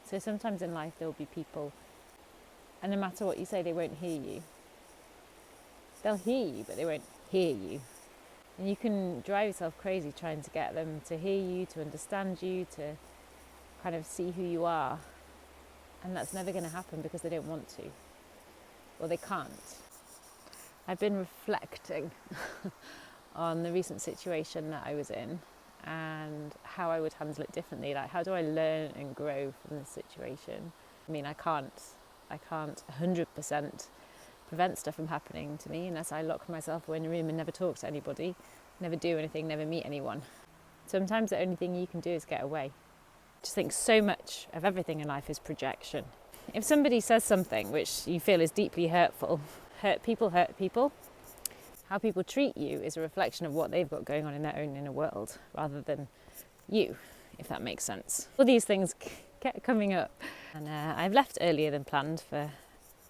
So sometimes in life there'll be people, and no matter what you say, they won't hear you. They'll hear you, but they won't hear you. And you can drive yourself crazy trying to get them to hear you, to understand you, to kind of see who you are. And that's never going to happen because they don't want to, or they can't. I've been reflecting on the recent situation that I was in and how I would handle it differently. Like, how do I learn and grow from this situation? I mean, I can't 100% prevent stuff from happening to me unless I lock myself away in a room and never talk to anybody, never do anything, never meet anyone. Sometimes the only thing you can do is get away. I just think so much of everything in life is projection. If somebody says something which you feel is deeply hurtful, hurt people. How people treat you is a reflection of what they've got going on in their own inner world, rather than you, if that makes sense. All these things kept coming up, and I've left earlier than planned for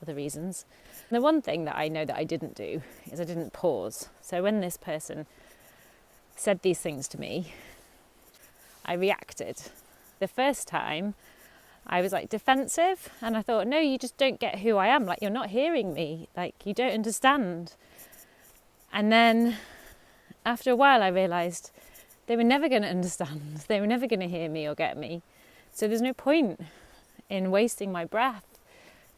other reasons. And the one thing that I know that I didn't do is I didn't pause. So when this person said these things to me, I reacted. The first time I was like defensive, and I thought, no, you just don't get who I am. Like, you're not hearing me. Like, you don't understand. And then after a while I realised they were never going to understand. They were never going to hear me or get me. So there's no point in wasting my breath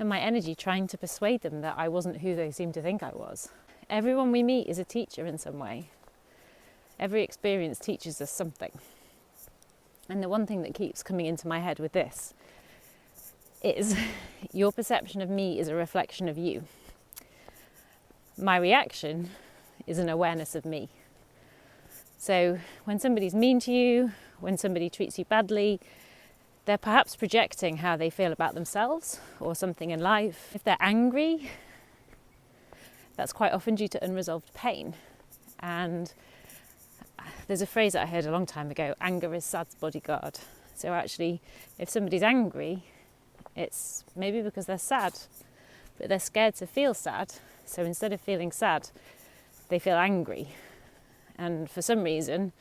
and my energy trying to persuade them that I wasn't who they seemed to think I was. Everyone we meet is a teacher in some way. Every experience teaches us something. And the one thing that keeps coming into my head with this is your perception of me is a reflection of you. My reaction is an awareness of me. So when somebody's mean to you, when somebody treats you badly, they're perhaps projecting how they feel about themselves or something in life. If they're angry, that's quite often due to unresolved pain. And there's a phrase that I heard a long time ago, anger is sad's bodyguard. So actually, if somebody's angry, it's maybe because they're sad, but they're scared to feel sad. So instead of feeling sad, they feel angry. And for some reason,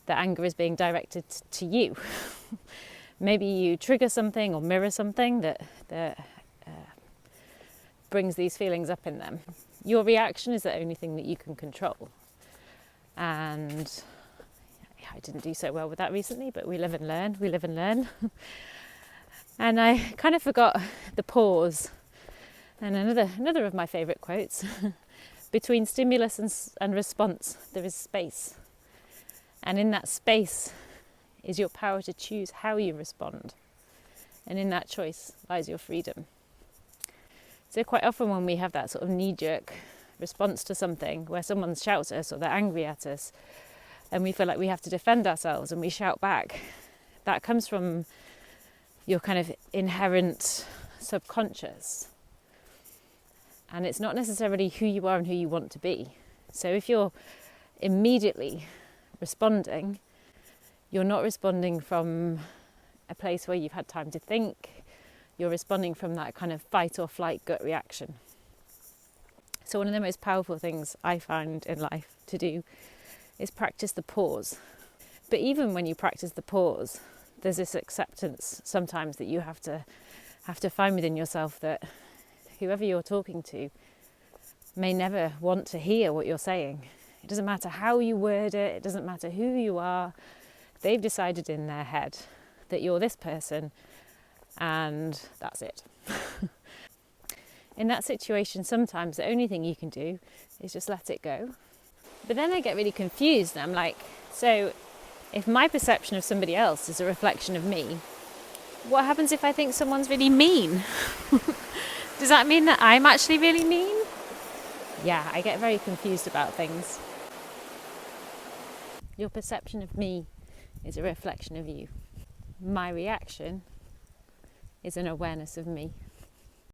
the anger is being directed to you. Maybe you trigger something or mirror something that brings these feelings up in them. Your reaction is the only thing that you can control. And I didn't do so well with that recently, but we live and learn. And I kind of forgot the pause. And another of my favourite quotes, between stimulus and response, there is space. And in that space is your power to choose how you respond. And in that choice lies your freedom. So quite often when we have that sort of knee-jerk response to something, where someone shouts at us or they're angry at us, and we feel like we have to defend ourselves and we shout back, that comes from your kind of inherent subconscious. And it's not necessarily who you are and who you want to be. So if you're immediately responding, you're not responding from a place where you've had time to think. You're responding from that kind of fight or flight gut reaction. So one of the most powerful things I find in life to do is practice the pause. But even when you practice the pause, there's this acceptance sometimes that you have to find within yourself that whoever you're talking to may never want to hear what you're saying. It doesn't matter how you word it, it doesn't matter who you are. They've decided in their head that you're this person, and that's it. In that situation, sometimes the only thing you can do is just let it go. But then I get really confused, and I'm like, so if my perception of somebody else is a reflection of me, what happens if I think someone's really mean? Does that mean that I'm actually really mean? Yeah, I get very confused about things. Your perception of me is a reflection of you. My reaction is an awareness of me.